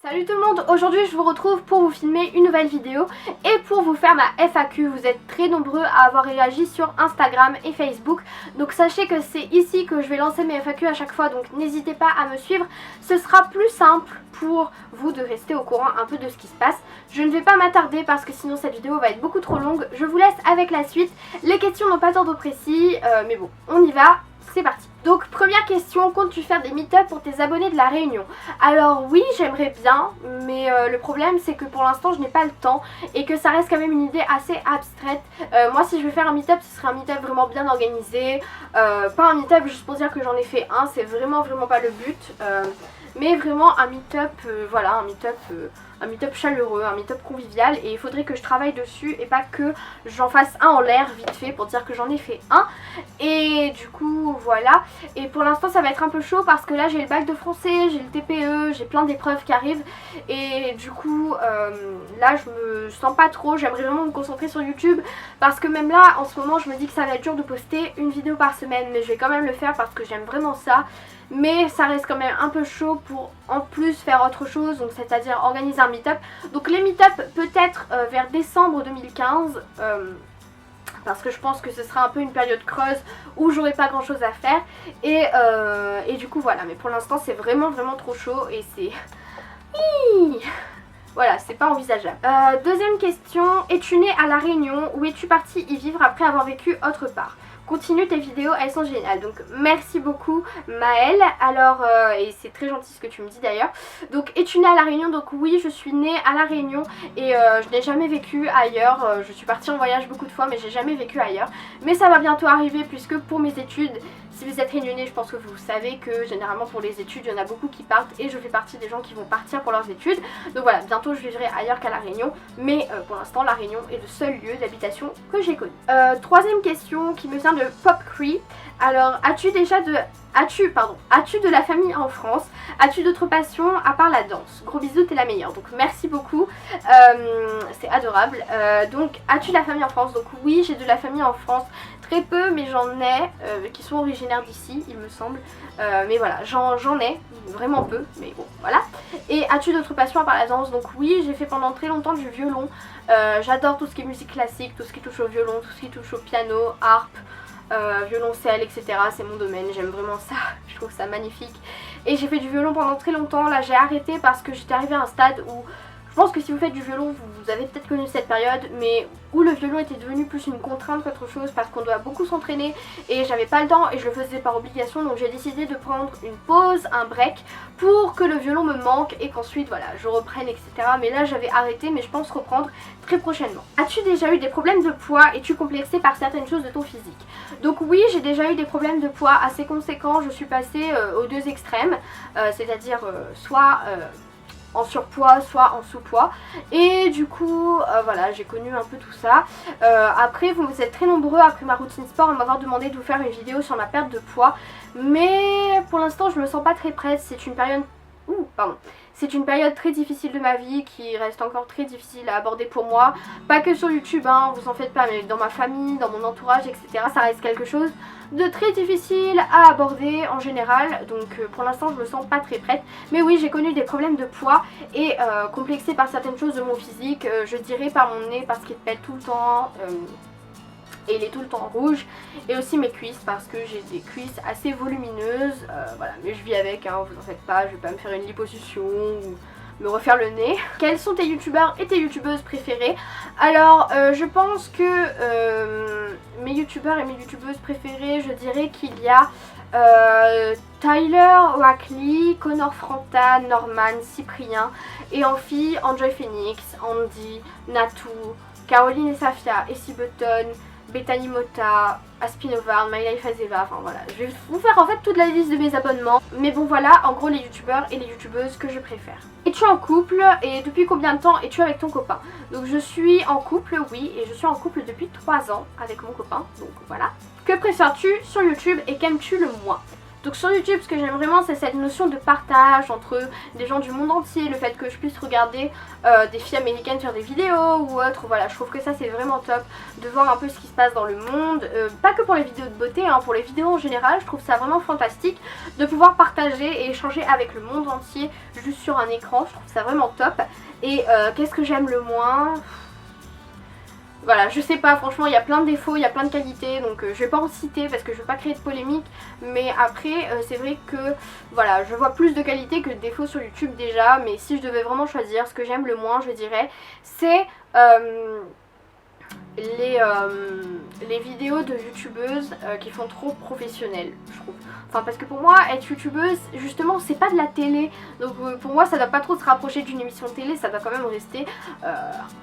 Salut tout le monde, aujourd'hui je vous retrouve pour vous filmer une nouvelle vidéo et pour vous faire ma FAQ. Vous êtes très nombreux à avoir réagi sur Instagram et Facebook, donc sachez que c'est ici que je vais lancer mes FAQ à chaque fois, donc n'hésitez pas à me suivre. Ce sera plus simple pour vous de rester au courant un peu de ce qui se passe. Je ne vais pas m'attarder parce que sinon cette vidéo va être beaucoup trop longue. Je vous laisse avec la suite. Les questions n'ont pas d'ordre précis, mais bon, on y va, c'est parti. Donc première question, comptes-tu faire des meet-up pour tes abonnés de la Réunion? Alors oui, j'aimerais bien, mais le problème c'est que pour l'instant je n'ai pas le temps et que ça reste quand même une idée assez abstraite. Moi si je veux faire un meet-up, ce serait un meet-up vraiment bien organisé, pas un meet-up juste pour dire que j'en ai fait un, c'est vraiment pas le but. Mais vraiment un meet-up, voilà, un meet-up chaleureux, un meet-up convivial, et il faudrait que je travaille dessus et pas que j'en fasse un en l'air vite fait pour dire que j'en ai fait un. Et du coup voilà, et pour l'instant ça va être un peu chaud parce que là j'ai le bac de français, j'ai le TPE, j'ai plein d'épreuves qui arrivent et du coup là je me sens pas trop, j'aimerais vraiment me concentrer sur YouTube parce que même là en ce moment je me dis que ça va être dur de poster une vidéo par semaine, mais je vais quand même le faire parce que j'aime vraiment ça. Mais ça reste quand même un peu chaud pour en plus faire autre chose, donc c'est-à-dire organiser un meet-up. Donc les meet-up peut-être vers décembre 2015, parce que je pense que ce sera un peu une période creuse où j'aurai pas grand chose à faire. Et du coup voilà, mais pour l'instant c'est vraiment trop chaud et c'est... Voilà, c'est pas envisageable. Deuxième question, es-tu née à La Réunion ou es-tu partie y vivre après avoir vécu autre part? Continue tes vidéos, elles sont géniales. Donc merci beaucoup Maëlle. Alors et c'est très gentil ce que tu me dis d'ailleurs. Donc es-tu née à La Réunion? Donc oui, je suis née à La Réunion et je n'ai jamais vécu ailleurs. Je suis partie en voyage beaucoup de fois mais j'ai jamais vécu ailleurs. Mais ça va bientôt arriver puisque pour mes études, si vous êtes réunionnais, je pense que vous savez que généralement pour les études, il y en a beaucoup qui partent et je fais partie des gens qui vont partir pour leurs études. Donc voilà, bientôt je vivrai ailleurs qu'à La Réunion, mais pour l'instant La Réunion est le seul lieu d'habitation que j'ai connu. Troisième question qui me vient de Popcree. Alors, as-tu de la famille en France? As-tu d'autres passions à part la danse? Gros bisous, t'es la meilleure. Donc merci beaucoup, c'est adorable. Donc as-tu de la famille en France? Donc oui, j'ai de la famille en France. Très peu, mais j'en ai qui sont originaires d'ici, il me semble. Mais voilà, j'en ai vraiment peu, mais bon, voilà. Et as-tu d'autres passions à part la danse? Donc oui, j'ai fait pendant très longtemps du violon. J'adore tout ce qui est musique classique, tout ce qui touche au violon, tout ce qui touche au piano, harpe, violoncelle, etc. C'est mon domaine, j'aime vraiment ça, je trouve ça magnifique. Et j'ai fait du violon pendant très longtemps. Là j'ai arrêté parce que j'étais arrivée à un stade où... Je pense que si vous faites du violon, vous avez peut-être connu cette période, mais où le violon était devenu plus une contrainte qu'autre chose parce qu'on doit beaucoup s'entraîner et j'avais pas le temps et je le faisais par obligation, donc j'ai décidé de prendre une pause, un break pour que le violon me manque et qu'ensuite voilà je reprenne, etc. Mais là j'avais arrêté, mais je pense reprendre très prochainement. As-tu déjà eu des problèmes de poids? Es-tu complexée par certaines choses de ton physique? Donc oui, j'ai déjà eu des problèmes de poids assez conséquents. Je suis passée aux deux extrêmes, c'est-à-dire soit... en surpoids, soit en sous-poids. Et du coup, voilà, j'ai connu un peu tout ça. Après, vous êtes très nombreux, après ma routine sport, à m'avoir demandé de vous faire une vidéo sur ma perte de poids. Mais pour l'instant, je me sens pas très prête. C'est une période... C'est une période très difficile de ma vie qui reste encore très difficile à aborder pour moi. Pas que sur YouTube, hein, vous en faites pas, mais dans ma famille, dans mon entourage, etc. Ça reste quelque chose de très difficile à aborder en général. Donc pour l'instant je me sens pas très prête. Mais oui, j'ai connu des problèmes de poids et complexée par certaines choses de mon physique. Je dirais par mon nez parce qu'il pète tout le temps. Et il est tout le temps rouge, et aussi mes cuisses parce que j'ai des cuisses assez volumineuses, voilà, mais je vis avec, hein, vous en faites pas, je vais pas me faire une liposuction ou me refaire le nez. Quels sont tes youtubeurs et tes youtubeuses préférées? Alors je pense que mes youtubeurs et mes youtubeuses préférées, je dirais qu'il y a Tyler Wackley, Connor Franta, Norman, Cyprien, et en filles, Enjoy Phoenix, Andy, Natou, Caroline et Safia, Essie Button, Bethany Mota, Aspinova, My Life as Eva, enfin voilà, je vais vous faire en fait toute la liste de mes abonnements. Mais bon voilà, en gros les youtubeurs et les youtubeuses que je préfère. Es-tu en couple et depuis combien de temps es-tu avec ton copain? Donc je suis en couple, oui, et je suis en couple depuis 3 ans avec mon copain, donc voilà. Que préfères-tu sur YouTube et qu'aimes-tu le moins? Donc sur YouTube, ce que j'aime vraiment, c'est cette notion de partage entre des gens du monde entier, le fait que je puisse regarder des filles américaines faire des vidéos ou autre. Voilà, je trouve que ça c'est vraiment top de voir un peu ce qui se passe dans le monde, pas que pour les vidéos de beauté, hein, pour les vidéos en général. Je trouve ça vraiment fantastique de pouvoir partager et échanger avec le monde entier juste sur un écran. Je trouve ça vraiment top. Et qu'est-ce que j'aime le moins? Voilà, je sais pas, franchement il y a plein de défauts, il y a plein de qualités, donc je vais pas en citer parce que je veux pas créer de polémique, mais après c'est vrai que voilà, je vois plus de qualités que de défauts sur YouTube déjà, mais si je devais vraiment choisir ce que j'aime le moins, je dirais, c'est les vidéos de youtubeuses qui font trop professionnelles, je trouve. Enfin, parce que pour moi, être youtubeuse, justement, c'est pas de la télé. Donc pour moi, ça doit pas trop se rapprocher d'une émission télé, ça doit quand même rester,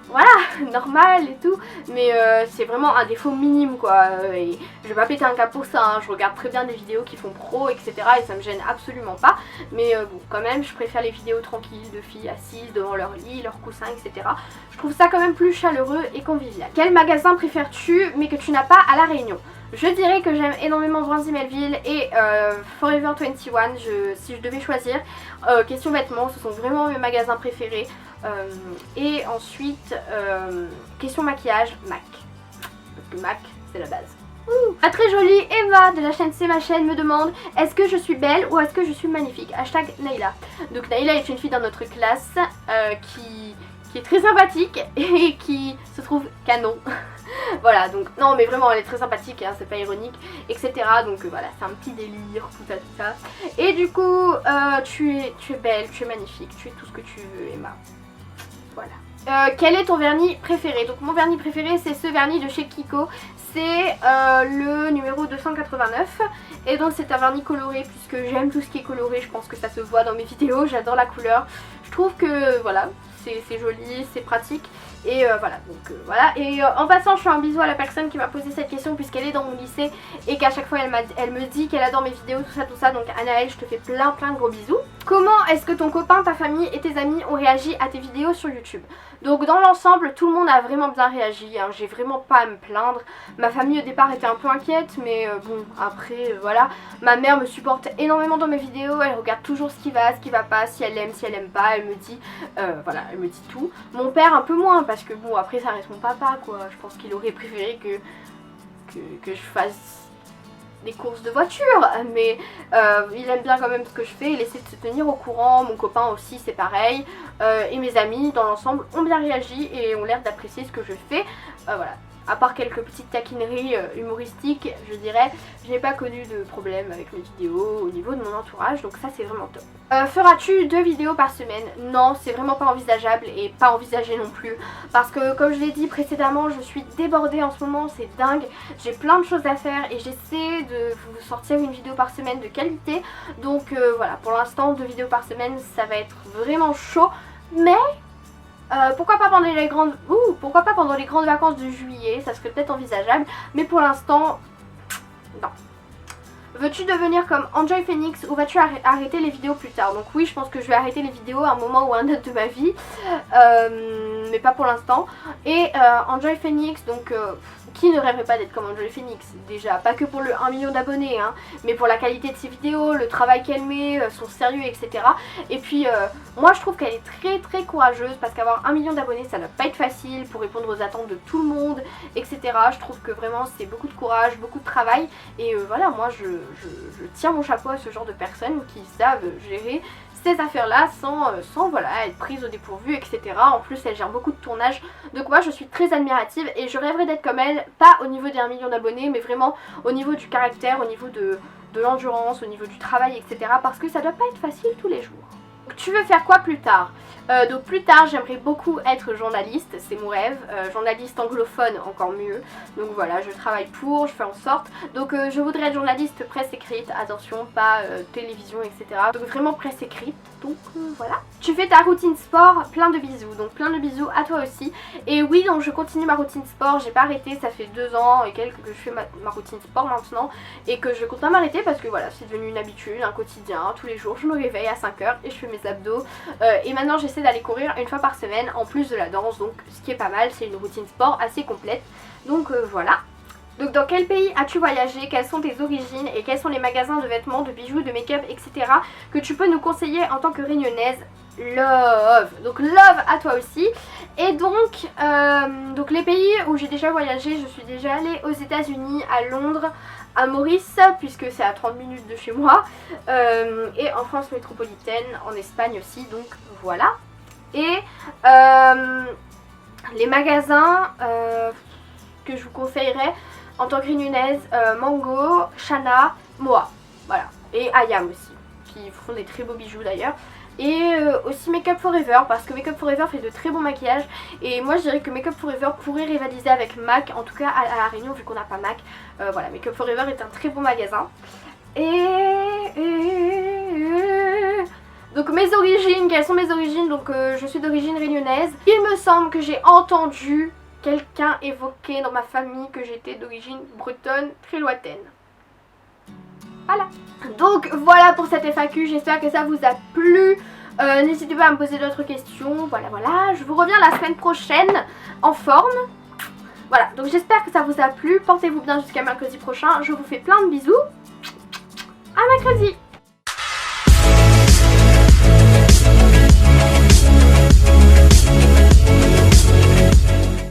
voilà, normal et tout. Mais c'est vraiment un défaut minime, quoi. Et je vais pas péter un câble pour ça, hein. Je regarde très bien des vidéos qui font pro, etc. Et ça me gêne absolument pas. Mais bon, quand même, je préfère les vidéos tranquilles de filles assises devant leur lit, leur coussin, etc. Je trouve ça quand même plus chaleureux et convivial. Quel magasin préfères-tu mais que tu n'as pas à La Réunion? Je dirais que j'aime énormément Brandy Melville et Forever 21, si je devais choisir. Question vêtements, ce sont vraiment mes magasins préférés. Et ensuite, question maquillage, MAC. Parce que MAC, c'est la base. La très jolie Eva de la chaîne C'est ma chaîne me demande: est-ce que je suis belle ou est-ce que je suis magnifique? Hashtag Naïla. Donc Naïla est une fille dans notre classe qui est très sympathique et qui se trouve canon. Voilà, donc non mais vraiment elle est très sympathique, hein, c'est pas ironique, etc. Donc voilà, c'est un petit délire, tout ça, tout ça. Et du coup, tu es belle, tu es magnifique, tu es tout ce que tu veux, Emma. Voilà. Quel est ton vernis préféré? Donc mon vernis préféré, c'est ce vernis de chez Kiko. C'est le numéro 289. Et donc c'est un vernis coloré, puisque j'aime tout ce qui est coloré. Je pense que ça se voit dans mes vidéos, j'adore la couleur. Je trouve que voilà, c'est joli, c'est pratique. Et voilà, donc voilà. Et en passant, je fais un bisou à la personne qui m'a posé cette question, puisqu'elle est dans mon lycée et qu'à chaque fois elle me dit qu'elle adore mes vidéos, tout ça. Donc Anaël, je te fais plein de gros bisous. Comment est-ce que ton copain, ta famille et tes amis ont réagi à tes vidéos sur YouTube? Donc dans l'ensemble, tout le monde a vraiment bien réagi, hein. J'ai vraiment pas à me plaindre. Ma famille au départ était un peu inquiète, mais bon, après voilà. Ma mère me supporte énormément dans mes vidéos, elle regarde toujours ce qui va pas, si elle aime, si elle aime pas, elle me dit, voilà, elle me dit tout. Mon père un peu moins, parce que bon, après ça reste mon papa, quoi. Je pense qu'il aurait préféré que je fasse des courses de voiture, mais il aime bien quand même ce que je fais, il essaie de se tenir au courant. Mon copain aussi, c'est pareil, et mes amis dans l'ensemble ont bien réagi et ont l'air d'apprécier ce que je fais. Voilà, à part quelques petites taquineries humoristiques, je dirais, je n'ai pas connu de problème avec mes vidéos au niveau de mon entourage, donc ça c'est vraiment top. Feras-tu 2 vidéos par semaine? Non, c'est vraiment pas envisageable et pas envisagé non plus, parce que comme je l'ai dit précédemment, je suis débordée en ce moment, c'est dingue, j'ai plein de choses à faire et j'essaie de vous sortir une vidéo par semaine de qualité. Donc voilà, pour l'instant 2 vidéos par semaine ça va être vraiment chaud, mais pourquoi pas pendant les grandes vacances de juillet, ça serait peut-être envisageable, mais pour l'instant, non. Veux-tu devenir comme Enjoy Phoenix ou vas-tu arrêter les vidéos plus tard? Donc oui, je pense que je vais arrêter les vidéos à un moment ou à un autre de ma vie, mais pas pour l'instant. Et Enjoy Phoenix, donc qui ne rêverait pas d'être comme Enjoy Phoenix? Déjà, pas que pour le 1 million d'abonnés, hein, mais pour la qualité de ses vidéos, le travail qu'elle met, son sérieux, etc. Et puis moi je trouve qu'elle est très courageuse, parce qu'avoir 1 million d'abonnés ça ne va pas être facile pour répondre aux attentes de tout le monde, etc. Je trouve que vraiment c'est beaucoup de courage, beaucoup de travail, et voilà, moi je tiens mon chapeau à ce genre de personnes qui savent gérer ces affaires là sans voilà, être prise au dépourvu, etc. En plus elle gère beaucoup de tournages, donc moi je suis très admirative et je rêverais d'être comme elle, pas au niveau des 1 million d'abonnés, mais vraiment au niveau du caractère, au niveau de l'endurance, au niveau du travail, etc. Parce que ça doit pas être facile tous les jours. Tu veux faire quoi plus tard? Donc plus tard j'aimerais beaucoup être journaliste, c'est mon rêve, journaliste anglophone encore mieux. Donc voilà, je travaille pour, je fais en sorte. Donc je voudrais être journaliste presse écrite, attention, pas télévision, etc. Donc vraiment presse écrite, donc voilà. Tu fais ta routine sport, plein de bisous, donc plein de bisous à toi aussi. Et oui, donc je continue ma routine sport, j'ai pas arrêté, ça fait 2 ans et quelques que je fais ma routine sport maintenant. Et que je compte pas m'arrêter parce que voilà, c'est devenu une habitude, un quotidien, tous les jours je me réveille à 5 h et je fais mes abdos. Et maintenant j'essaie d'aller courir 1 fois par semaine en plus de la danse, donc ce qui est pas mal, c'est une routine sport assez complète. Donc voilà. Donc dans quel pays as-tu voyagé? Quelles sont tes origines? Et quels sont les magasins de vêtements, de bijoux, de make-up, etc. que tu peux nous conseiller en tant que réunionnaise? Love! Donc love à toi aussi. Et donc les pays où j'ai déjà voyagé, je suis déjà allée aux États-Unis, à Londres, à Maurice, puisque c'est à 30 minutes de chez moi, et en France métropolitaine, en Espagne aussi, donc voilà. Et les magasins que je vous conseillerais en tant que réunionnaise, Mango, Shana, Moa, voilà, et Ayam aussi, qui font des très beaux bijoux d'ailleurs. Et aussi Make Up Forever, parce que Make Up Forever fait de très bons maquillages. Et moi je dirais que Make Up Forever pourrait rivaliser avec MAC, en tout cas à La Réunion vu qu'on n'a pas MAC. Voilà, Make Up Forever est un très bon magasin. Donc mes origines, quelles sont mes origines? Donc je suis d'origine réunionnaise. Il me semble que j'ai entendu quelqu'un évoquer dans ma famille que j'étais d'origine bretonne très lointaine. Voilà. Donc voilà pour cette FAQ, j'espère que ça vous a plu. N'hésitez pas à me poser d'autres questions. Voilà, je vous reviens la semaine prochaine en forme. Voilà, donc j'espère que ça vous a plu. Portez-vous bien jusqu'à mercredi prochain. Je vous fais plein de bisous. À mercredi.